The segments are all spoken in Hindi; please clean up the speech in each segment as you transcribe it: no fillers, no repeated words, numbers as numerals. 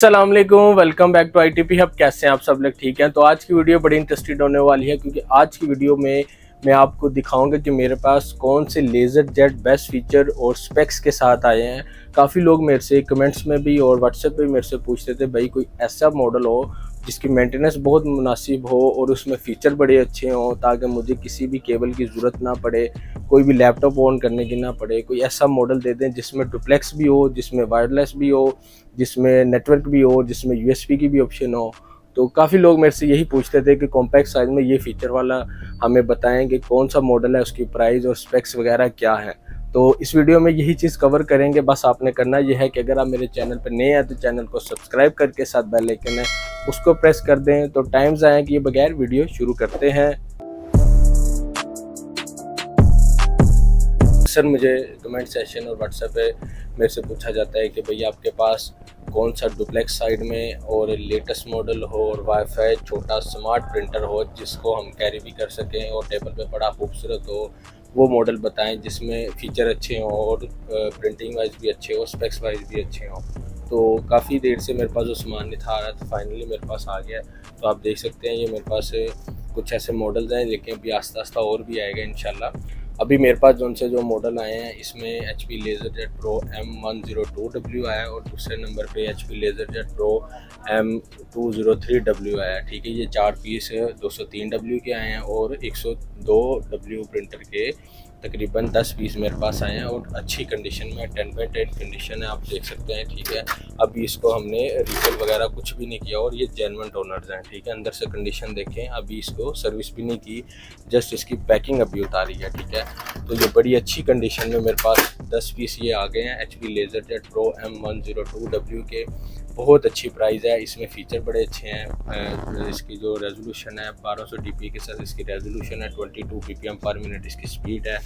अस्सलाम वालेकुम, welcome back to ITP hub. कैसे हैं आप सब लोग? ठीक हैं। तो आज की वीडियो बड़ी इंटरेस्टिंग होने वाली है क्योंकि आज की वीडियो में मैं आपको दिखाऊंगा कि मेरे पास कौन से लेज़र जेट बेस्ट फीचर और स्पेक्स के साथ आए हैं। काफ़ी लोग मेरे से कमेंट्स में भी और व्हाट्सएप पे भी मेरे से पूछते थे भाई कोई ऐसा मॉडल हो जिसकी मेंटेनेंस बहुत मुनासिब हो और उसमें फ़ीचर बड़े अच्छे हों ताकि मुझे किसी भी केबल की ज़रूरत ना पड़े, कोई भी लैपटॉप ऑन करने की ना पड़े। कोई ऐसा मॉडल दे दें जिसमें डुप्लेक्स भी हो, जिसमें वायरलेस भी हो, जिसमें नेटवर्क भी हो, जिसमें यूएसबी की भी ऑप्शन हो। तो काफ़ी लोग मेरे से यही पूछते थे कि कॉम्पैक्ट साइज़ में ये फ़ीचर वाला हमें बताएं कि कौन सा मॉडल है, उसकी प्राइस और स्पेक्स वगैरह क्या है। तो इस वीडियो में यही चीज़ कवर करेंगे। बस आपने करना यह है कि अगर आप मेरे चैनल पर नए हैं तो चैनल को सब्सक्राइब करके साथ बेल आइकन है उसको प्रेस कर दें। तो टाइम ज़ाया किए बगैर वीडियो शुरू करते हैं। अक्सर मुझे कमेंट सेशन और व्हाट्सएप पे मेरे से पूछा जाता है कि भैया आपके पास कौन सा डुप्लेक्स साइड में और लेटेस्ट मॉडल हो और वाईफाई छोटा स्मार्ट प्रिंटर हो जिसको हम कैरी भी कर सकें और टेबल पे बड़ा खूबसूरत हो, वो मॉडल बताएं जिसमें फ़ीचर अच्छे हों और प्रिंटिंग वाइज भी अच्छे हो, स्पेक्स वाइज भी अच्छे हों। तो काफ़ी देर से मेरे पास जो सामान नहीं था आ रहा था, फाइनली मेरे पास आ गया। तो आप देख सकते हैं ये मेरे पास कुछ ऐसे मॉडल्स हैं, लेकिन अभी आस्ता आस्ता और भी आएगा इंशाल्लाह। अभी मेरे पास जो मॉडल आए हैं इसमें HP LaserJet Pro M102W आया है और दूसरे नंबर पे HP LaserJet Pro M203W आया है। ठीक है, ये 4 पीस 203W के आए हैं और 102W प्रिंटर के तकरीबन 10 पीस मेरे पास आए हैं और अच्छी कंडीशन में 10/10 कंडीशन है, आप देख सकते हैं। ठीक है, अभी इसको हमने रिफिल वगैरह कुछ भी नहीं किया और ये जेन्युइन टोनर्स हैं। ठीक है, अंदर से कंडीशन देखें, अभी इसको सर्विस भी नहीं की, जस्ट इसकी पैकिंग अभी उतारी है। ठीक है, तो ये बड़ी अच्छी कंडीशन में मेरे पास 10 पीस ये आ गए हैं HP LaserJet Pro M102W के। बहुत अच्छी प्राइस है, इसमें फ़ीचर बड़े अच्छे हैं। इसकी जो रेजोल्यूशन है 1200 dpi के साथ इसकी रेजोल्यूशन है, 22 ppm/मिनट इसकी स्पीड है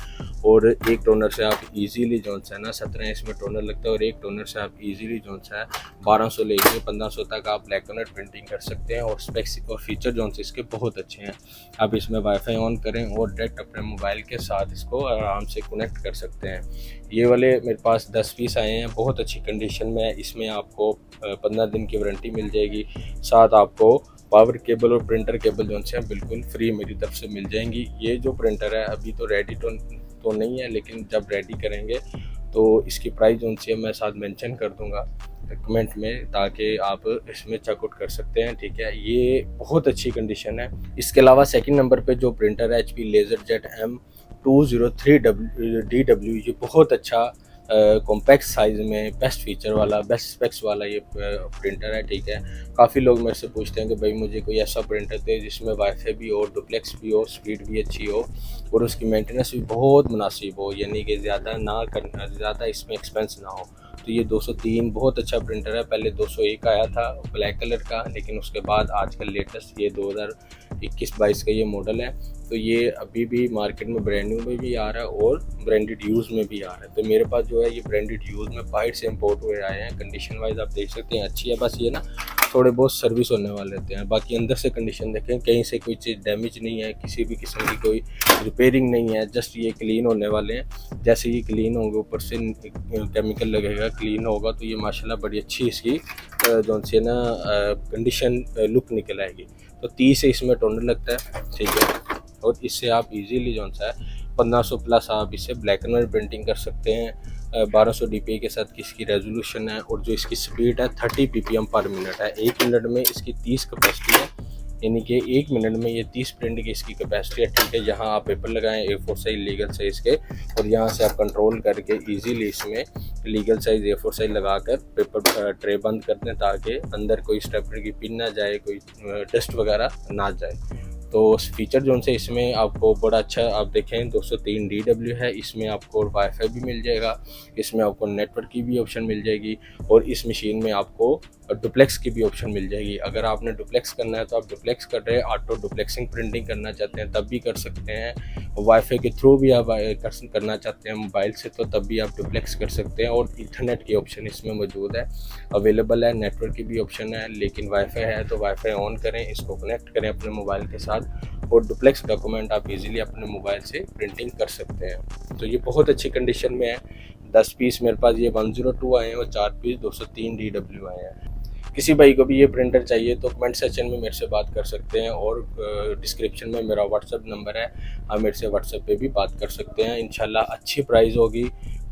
और एक टोनर से आप इजीली जो है ना 17 इसमें टोनर लगता है और एक टोनर से आप इजीली जो है 1200 लेके 1500 तक आप ब्लैक एंड व्हाइट प्रिंटिंग कर सकते हैं और स्पेक्स और फीचर जो है इसके बहुत अच्छे हैं। आप इसमें वाईफाई ऑन करें और डायरेक्ट अपने मोबाइल के साथ इसको आराम से कनेक्ट कर सकते हैं। ये वाले मेरे पास 10 पीस आए हैं, बहुत अच्छी कंडीशन में है। इसमें आपको 15 दिन की वारंटी मिल जाएगी, साथ आपको पावर केबल और प्रिंटर केबल जो है बिल्कुल फ्री मेरी तरफ से मिल जाएंगी। ये जो प्रिंटर है अभी तो रेडी तो नहीं है, लेकिन जब रेडी करेंगे तो इसकी प्राइस जो है मैं साथ मेंशन कर दूंगा कमेंट में ताकि आप इसमें चेकआउट कर सकते हैं। ठीक है, ये बहुत अच्छी कंडीशन है। इसके अलावा सेकंड नंबर पे जो प्रिंटर है HP LaserJet M203DW, ये बहुत अच्छा कॉम्पैक्ट साइज़ में बेस्ट फीचर वाला बेस्ट स्पेक्स वाला ये प्रिंटर है। ठीक है, काफ़ी लोग मेरे से पूछते हैं कि भाई मुझे कोई ऐसा प्रिंटर दे जिसमें वाईफाई भी हो, डुप्लेक्स भी हो, स्पीड भी अच्छी हो और उसकी मेंटेनेंस भी बहुत मुनासिब हो, यानी कि ज़्यादा इसमें एक्सपेंस ना हो। तो ये 203 बहुत अच्छा प्रिंटर है। पहले 201 आया था ब्लैक कलर का, लेकिन उसके बाद आजकल लेटेस्ट ये 2021-22 का ये मॉडल है। तो ये अभी भी मार्केट में ब्रांड न्यू में भी आ रहा है और ब्रांडेड यूज़ में भी आ रहा है। तो मेरे पास जो है ये ब्रांडेड यूज़ में बाहर से इम्पोर्ट हुए आए हैं। कंडीशन वाइज आप देख सकते हैं अच्छी है, बस ये ना थोड़े बहुत सर्विस होने वाले होते हैं। बाकी अंदर से कंडीशन देखें, कहीं से कोई चीज़ डैमेज नहीं है, किसी भी किस्म की कोई रिपेयरिंग नहीं है, जस्ट ये क्लीन होने वाले हैं। जैसे ये क्लीन होंगे ऊपर से केमिकल लगेगा, क्लीन होगा तो ये माशाल्लाह बड़ी अच्छी इसकी जो से ना कंडीशन लुक निकल आएगी। तो 30 इसमें टोनर लगता है। ठीक है, और इससे आप इजीली जो है 1500 प्लस आप इससे ब्लैक एंड वाइट प्रिंटिंग कर सकते हैं। 1200 dpi के साथ इसकी रेजोल्यूशन है और जो इसकी स्पीड है 30 ppm/मिनट है। 1 मिनट में इसकी 30 कैपेसिटी है, यानी कि 1 मिनट में ये 30 प्रिंट की इसकी कैपेसिटी है। ठीक है, यहाँ आप पेपर लगाएं A4 साइज लीगल साइज के और यहाँ से आप कंट्रोल करके इजीली इसमें लीगल साइज A4 साइज लगाकर पेपर ट्रे बंद कर दें ताकि अंदर कोई स्टेपलर की पिन ना जाए, कोई डस्ट वगैरह ना जाए। तो फीचर जो से इसमें आपको बड़ा अच्छा, आप देखें 203DW है, इसमें आपको वाईफाई भी मिल जाएगा, इसमें आपको नेटवर्क की भी ऑप्शन मिल जाएगी और इस मशीन में आपको डुप्लेक्स की भी ऑप्शन मिल जाएगी। अगर आपने डुप्लेक्स करना है तो आप डुप्लेक्स कर रहे हैं, ऑटो डुप्लेक्सिंग प्रिंटिंग करना चाहते हैं तब भी कर सकते हैं, वाईफाई के थ्रू भी आप करना चाहते हैं मोबाइल से तो तब भी आप डुप्लेक्स कर सकते हैं और इंटरनेट की ऑप्शन इसमें मौजूद है, अवेलेबल है। नेटवर्क की भी ऑप्शन है, लेकिन वाईफाई है तो वाईफाई ऑन करें, इसको कनेक्ट करें अपने मोबाइल के साथ और डुप्लेक्स डॉक्यूमेंट आप इजीली अपने मोबाइल से प्रिंटिंग कर सकते हैं। तो ये बहुत अच्छी कंडीशन में है। 10 पीस मेरे पास ये 102 आए हैं और 4 पीस 203DW आए हैं। किसी भाई को भी ये प्रिंटर चाहिए तो कमेंट सेक्शन में मेरे से बात कर सकते हैं, और डिस्क्रिप्शन में मेरा व्हाट्सअप नंबर है, आप मेरे से व्हाट्सअप पे भी बात कर सकते हैं। इंशाल्लाह अच्छी प्राइस होगी,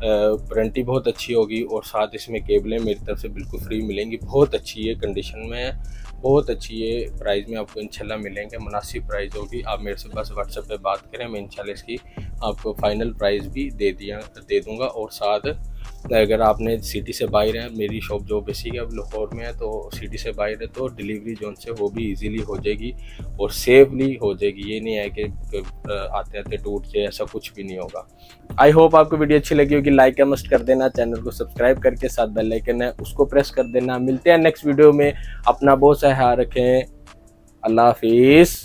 वारंटी बहुत अच्छी होगी, और साथ इसमें केबलें मेरी तरफ से बिल्कुल फ्री मिलेंगी। बहुत अच्छी ये कंडीशन में है, बहुत अच्छी ये प्राइस में आपको इंशाल्लाह मिलेंगे, मुनासिब प्राइस होगी। आप मेरे से बस व्हाट्सएप पे बात करें, मैं इंशाल्लाह इसकी आपको फाइनल प्राइस भी दे दूंगा। और साथ अगर आपने सिटी से बाहर है, मेरी शॉप जो बेसिक है लाहौर में है, तो सिटी से बाहर है तो डिलीवरी जो से वो भी इजीली हो जाएगी और सेफली हो जाएगी। ये नहीं है कि आते आते टूट जाए, ऐसा कुछ भी नहीं होगा। आई होप आपको वीडियो अच्छी लगी होगी। लाइक या मस्ट कर देना, चैनल को सब्सक्राइब करके साथ बेल आइकन है उसको प्रेस कर देना। मिलते हैं नेक्स्ट वीडियो में, अपना बहुत सा ख्याल रखें, अल्लाह हाफिज़।